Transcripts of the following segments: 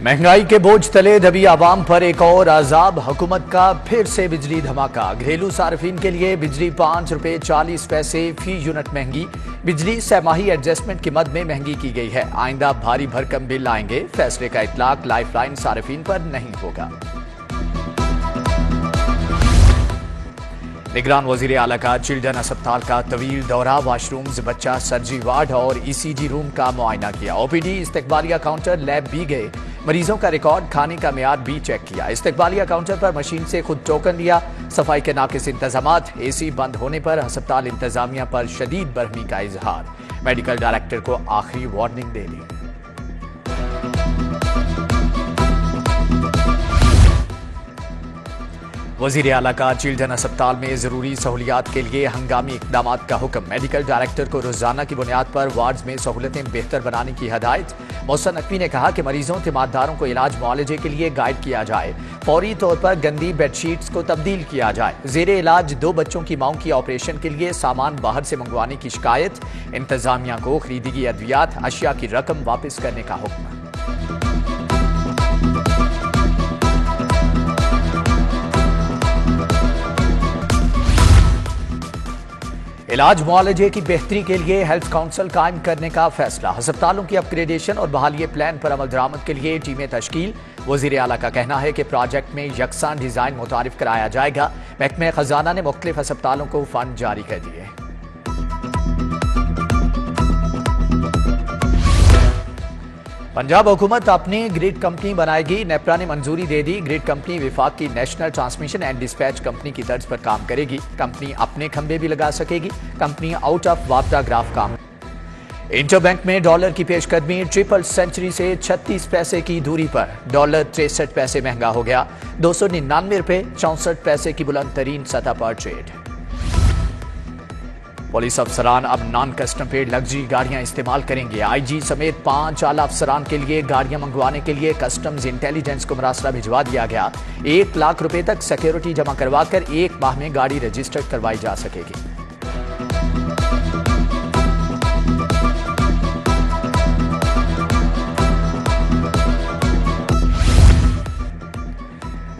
महंगाई के बोझ तले दबी आवाम पर एक और अजाब। हुकूमत का फिर से बिजली धमाका। घरेलू सार्फिन के लिए बिजली ₹5.40 फी यूनिट महंगी। बिजली सहमाही एडजस्टमेंट की मद में महंगी की गई है। आइंदा भारी भरकम बिल आएंगे। फैसले का इतलाक लाइफलाइन सार्फिन पर नहीं होगा। निगरान वजीर आला का चिल्ड्रन अस्पताल का तवील दौरा। वाशरूम्स, बच्चा सर्जरी वार्ड और ECG रूम का मुआयना किया। OPD, इस्तकबालिया काउंटर, लैब भी गए। मरीजों का रिकॉर्ड, खाने का मियाद भी चेक किया। इस्तकबालिया काउंटर पर मशीन से खुद टोकन लिया। सफाई के नाकिस इंतजामात। AC बंद होने पर अस्पताल इंतजामिया पर शदीद बरहमी का इजहार। मेडिकल डायरेक्टर को आखिरी वार्निंग दे दी। वजीर आला का चिल्ड्रन अस्पताल में जरूरी सहूलियात के लिए हंगामी इकदाम का हुक्म। मेडिकल डायरेक्टर को रोजाना की बुनियाद पर वार्ड्स में सहूलतें बेहतर बनाने की हदायत। मोहसन नकवी ने कहा कि मरीजों तिमारदारों को इलाज मुआलजे के लिए गाइड किया जाए। फौरी तौर पर गंदी बेडशीट्स को तब्दील किया जाए। जेरे इलाज 2 बच्चों की माओं की ऑपरेशन के लिए सामान बाहर से मंगवाने की शिकायत। इंतजामिया को खरीदगी अद्वियात अशिया की रकम वापस करने का हुक्म। इलाज मुआलजे की बेहतरी के लिए हेल्थ काउंसिल कायम करने का फैसला। अस्पतालों की अपग्रेडेशन और बहाली प्लान पर अमल दरामद के लिए टीमें तश्कील। वजीर आला का कहना है कि प्रोजेक्ट में यकसा डिजाइन मुतारिफ कराया जाएगा। महकमे खजाना ने मुख्तलिफ अस्पतालों को फंड जारी कर दिए। पंजाब हुकूमत अपनी ग्रिड कंपनी बनाएगी। नेपरा ने मंजूरी दे दी। ग्रिड कंपनी विफाक की national transmission and dispatch company की तर्ज पर काम करेगी। कंपनी अपने खंबे भी लगा सकेगी। कंपनी आउट ऑफ वापडा ग्राफ काम। इंटरबैंक में डॉलर की पेशकदमी ट्रिपल सेंचुरी से 36 पैसे की दूरी पर। डॉलर 63 पैसे महंगा हो गया। ₹299.64 की बुलंद तरीन सतह पर ट्रेड। पुलिस अफसरान अब नॉन कस्टम पेड लग्जरी गाड़ियां इस्तेमाल करेंगे। IG समेत 5 आला अफसरान के लिए गाड़ियां मंगवाने के लिए कस्टम्स इंटेलिजेंस को मरासला भिजवा दिया गया। 1 लाख रुपए तक सिक्योरिटी जमा करवाकर 1 माह में गाड़ी रजिस्टर्ड करवाई जा सकेगी।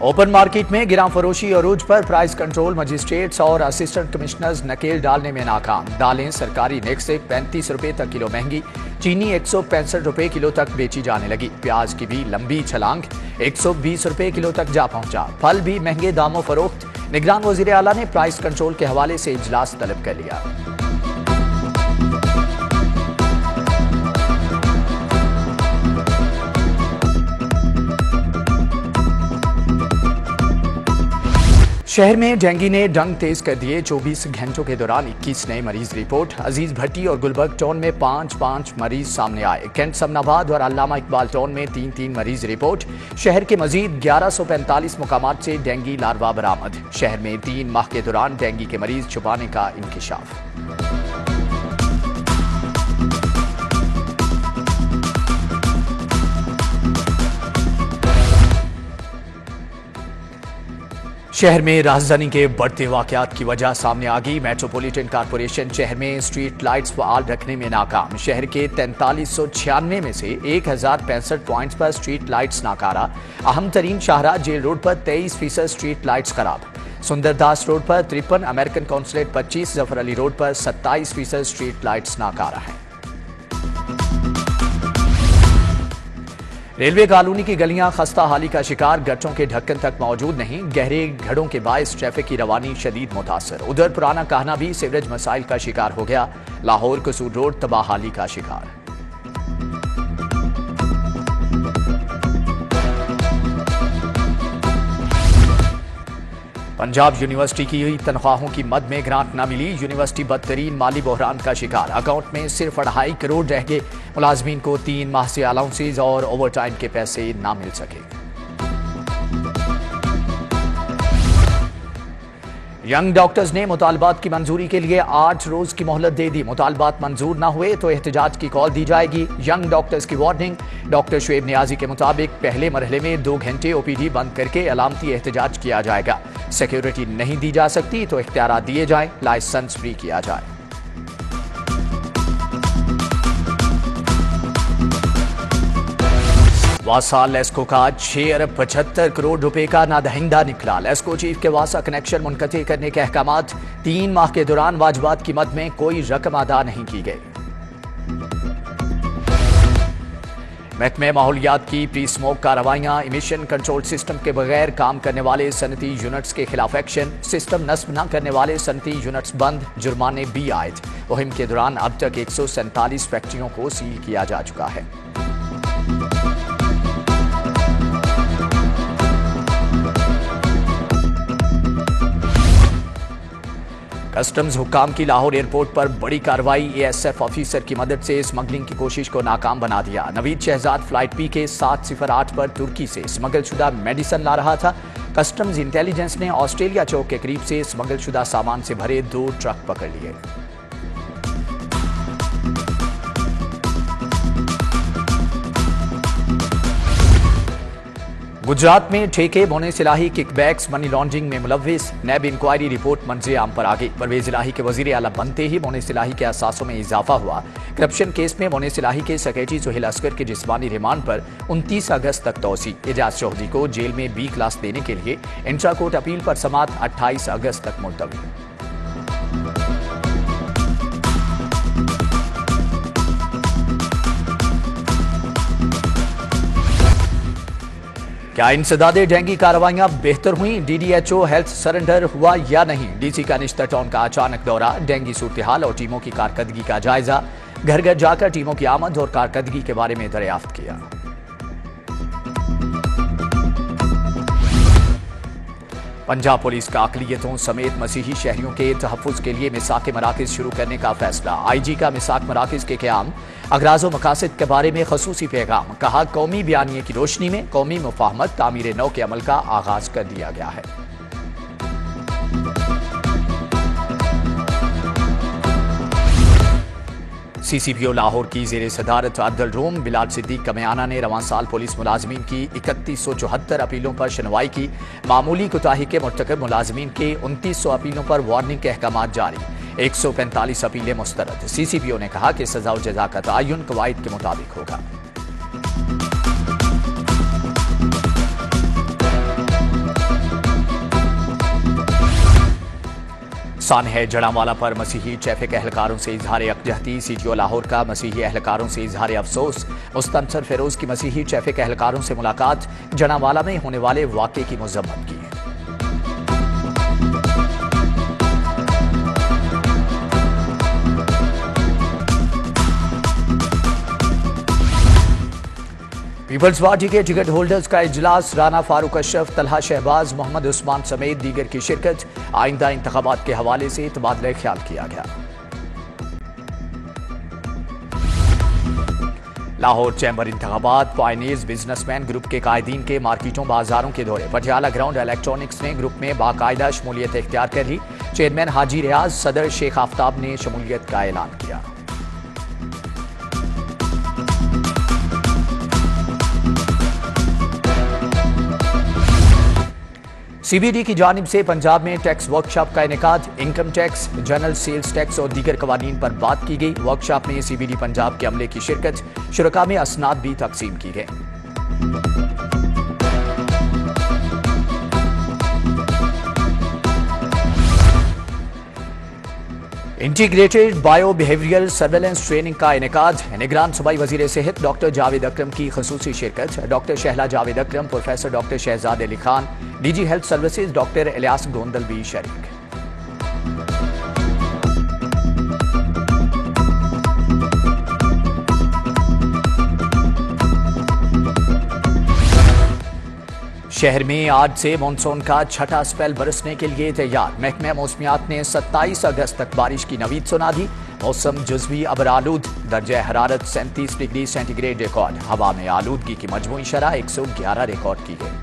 ओपन मार्केट में गिरां फरोशी अरूज पर प्राइस कंट्रोल मजिस्ट्रेट्स और असिस्टेंट कमिश्नर्स नकेल डालने में नाकाम। दालें सरकारी नेक से 35 रुपए तक किलो महंगी। चीनी 165 रुपए किलो तक बेची जाने लगी। प्याज की भी लंबी छलांग, 120 रुपए किलो तक जा पहुंचा। फल भी महंगे दामों फरोख्त। निगरान वजीर आला ने प्राइस कंट्रोल के हवाले से इजलास तलब कर लिया। शहर में डेंगू ने डंग तेज कर दिए। 24 घंटों के दौरान 21 नए मरीज रिपोर्ट। अजीज भट्टी और गुलबर्ग टाउन में 5-5 मरीज सामने आए। कैंट समनाबाद और अल्लामा इकबाल टाउन में 3-3 मरीज रिपोर्ट। शहर के मजीद 1145 मुकामात से डेंगू लार्वा बरामद। शहर में 3 माह के दौरान डेंगू के मरीज छुपाने का इंकिशाफ। शहर में राजधानी के बढ़ते वाकयात की वजह सामने आ गई। मेट्रोपॉलिटन कॉरपोरेशन शहर में स्ट्रीट लाइट्स फाल रखने में नाकाम। शहर के 4396 में से 1065 पॉइंट्स पर स्ट्रीट लाइट्स नाकारा। अहम तरीन शाहराह जेल रोड पर 23% स्ट्रीट लाइट्स खराब। सुंदरदास रोड पर 53, American consulate 25, Zafar Ali road पर 27% स्ट्रीट लाइट्स नाकारा है। रेलवे कॉलोनी की गलियां खस्ता हाली का शिकार। गटरों के ढक्कन तक मौजूद नहीं। गहरे घड़ों के बायस ट्रैफिक की रवानी शदीद मुतासर। उधर पुराना कहना भी सीवरेज मसाइल का शिकार हो गया। लाहौर कसूर रोड तबाहाली का शिकार। पंजाब यूनिवर्सिटी की तनख्वाहों की मद में ग्रांट न मिली। यूनिवर्सिटी बदतरीन माली बहरान का शिकार। अकाउंट में सिर्फ 2.5 करोड़ रह गए। मुलाजमीन को 3 माह से अलाउंसेज और ओवर टाइम के पैसे ना मिल सके। यंग डॉक्टर्स ने मुतालबात की मंजूरी के लिए 8 रोज की मोहलत दे दी। मुतालबात मंजूर न हुए तो एहतजाज की कॉल दी जाएगी। यंग डॉक्टर्स की वार्निंग। डॉक्टर शुएब नियाजी के मुताबिक पहले मरहले में 2 घंटे OPD बंद करके अलामती एहतजाज किया जाएगा। सिक्योरिटी नहीं दी जा सकती तो इख्तियारात दिए जाए। लाइसेंस फ्री किया जाए। वासा लेस्को का 6 अरब 75 करोड़ रुपए का नादहिंदा निकला। लेस्को चीफ के वासा कनेक्शन मुनक़ती करने के अहकाम। 3 माह के दौरान वाजबात की मद में कोई रकम अदा नहीं की गई। महकमे माहौलियात की प्री स्मोक कार्रवाइयां। इमिशन कंट्रोल सिस्टम के बगैर काम करने वाले सनती यूनिट्स के खिलाफ एक्शन। सिस्टम नस्ब न करने वाले सनती यूनिट्स बंद, जुर्माने भी आयद। मुहिम के दौरान अब तक 147 फैक्ट्रियों को सील किया जा चुका है। कस्टम्स हुक्काम की लाहौर एयरपोर्ट पर बड़ी कार्रवाई। एएसएफ ऑफिसर की मदद से स्मगलिंग की कोशिश को नाकाम बना दिया। नवीद शहजाद फ्लाइट PK 708 पर तुर्की से स्मगल शुदा मेडिसिन ला रहा था। कस्टम्स इंटेलिजेंस ने ऑस्ट्रेलिया चौक के करीब से स्मगल शुदा सामान से भरे 2 ट्रक पकड़ लिए। गुजरात में ठेके बोने सिलाही किकबैक्स मनी लॉन्ड्रिंग में मुलव्विस। नैब इंक्वायरी रिपोर्ट मंजर आम पर आ गई। परवेज इलाही के वजीर आला बनते ही बोने सिलाही के असासों में इजाफा हुआ। करप्शन केस में बोने सिलाही के सेक्रेटरी सुहेल असगर के जिस्मानी रिमांड पर 29 अगस्त तक तोसी। एजाज चौधरी को जेल में B क्लास देने के लिए इंट्रा कोर्ट अपील पर समात 28 अगस्त तक मुलतवी। क्या इंसदादे डेंगी कार्रवाइयां बेहतर हुई? DDHO हेल्थ सरेंडर हुआ या नहीं? DC का निश्तर टाउन का अचानक दौरा। डेंगी सूरत हाल और टीमों की कारकर्दगी का जायजा। घर घर जाकर टीमों की आमद और कारकर्दगी के बारे में दरियाफ्त किया। पंजाब पुलिस का अक़लियतों समेत मसीही शहरियों के तहफ़्फ़ुज़ के लिए मिसाक मराकिज़ शुरू करने का फैसला। IG का मिसाक मराकिज़ के क़याम। अग़राज़ व मक़ासिद के बारे में ख़ुसूसी पैगाम। कहा, कौमी बयानिए की रोशनी में कौमी मुफ़ाहमत तामीर नौ के अमल का आगाज़ कर दिया गया है। CCPO लाहौर की ज़ेर सदारत अब्दुल रूम बिलाल सिद्दीक कमियाना ने रवां साल पुलिस मुलाजमीन की 3174 अपीलों पर सुनवाई की। मामूली कोताही के मुर्तकब मुलाजमीन के 2900 अपीलों पर वार्निंग के अहकाम जारी। 145 अपीलें मुस्तरद। CCPO ने कहा कि सजा और जजा का तयन कवायद के मुताबिक होगा। सानह जड़ांवाला पर मसीही ट्रैफिक एहलकारों से इजहार यकजहती। CTO लाहौर का मसीही एहलकारों से इजहार अफसोस। मुस्तनसर फेरोज की मसीही ट्रैफिक एहलकारों से मुलाकात। जड़ांवाला में होने वाले वाक़े की मज़म्मत की। पीपल्स पार्टी के टिकट होल्डर्स का इजलास। राना फारूक अशरफ, तलहा शहबाज, मोहम्मद उस्मान समेत दीगर की शिरकत। आइंदा इंतखाबात के हवाले से तबादला ख्याल किया गया। लाहौर चैम्बर इंतखाबात। पायनियर्स बिजनेसमैन ग्रुप के कायदीन के मार्केटों बाजारों के दौरे। पटियाला ग्राउंड इलेक्ट्रॉनिक्स ने ग्रुप में बाकायदा शमूलियत इख्तियार कर ली। चेयरमैन हाजी रियाज, सदर शेख आफ्ताब ने शमूलियत का ऐलान किया। CBD की जानिब से पंजाब में टैक्स वर्कशॉप का इनेकाद। Income tax, general sales tax और दीगर कवानीन पर बात की गई। वर्कशॉप में CBD पंजाब के अमले की शिरकत। शुरका में असनाद भी तकसीम की गए। Integrated bio behavioural surveillance training का इनेकाद। निगरान सूबाई वजीर सेहत डॉक्टर जावेद अकरम की खसूसी शिरकत। Doctor Shahla Javed Akram, professor doctor Shahzad Ali Khan, DG health services doctor Ilyas Gondal भी शरीक। शहर में आज से मानसून का छठा स्पेल बरसने के लिए तैयार। महकमा मौसमियात ने 27 अगस्त तक बारिश की नवीद सुना दी। मौसम जुज़वी अबर आलूद। दर्जा हरारत 37 डिग्री सेंटीग्रेड रिकॉर्ड। हवा में आलूदगी की मजमूई शरह 111 रिकॉर्ड की गई।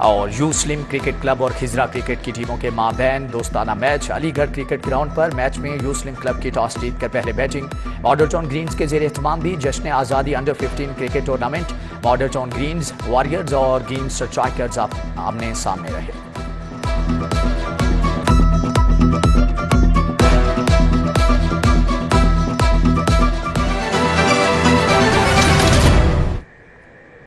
और यूस्लिम क्रिकेट क्लब और खिजरा क्रिकेट की टीमों के माबैन दोस्ताना मैच। अलीगढ़ क्रिकेट ग्राउंड पर मैच में यूस्लिम क्लब की टॉस जीतकर पहले बैटिंग। मॉडल टाउन ग्रीन्स के जेर एहतमाम भी जश्न आज़ादी under 15 cricket tournament. Model Town Greens, Warriors और ग्रीन्स स्ट्राइकर्स आमने सामने रहे।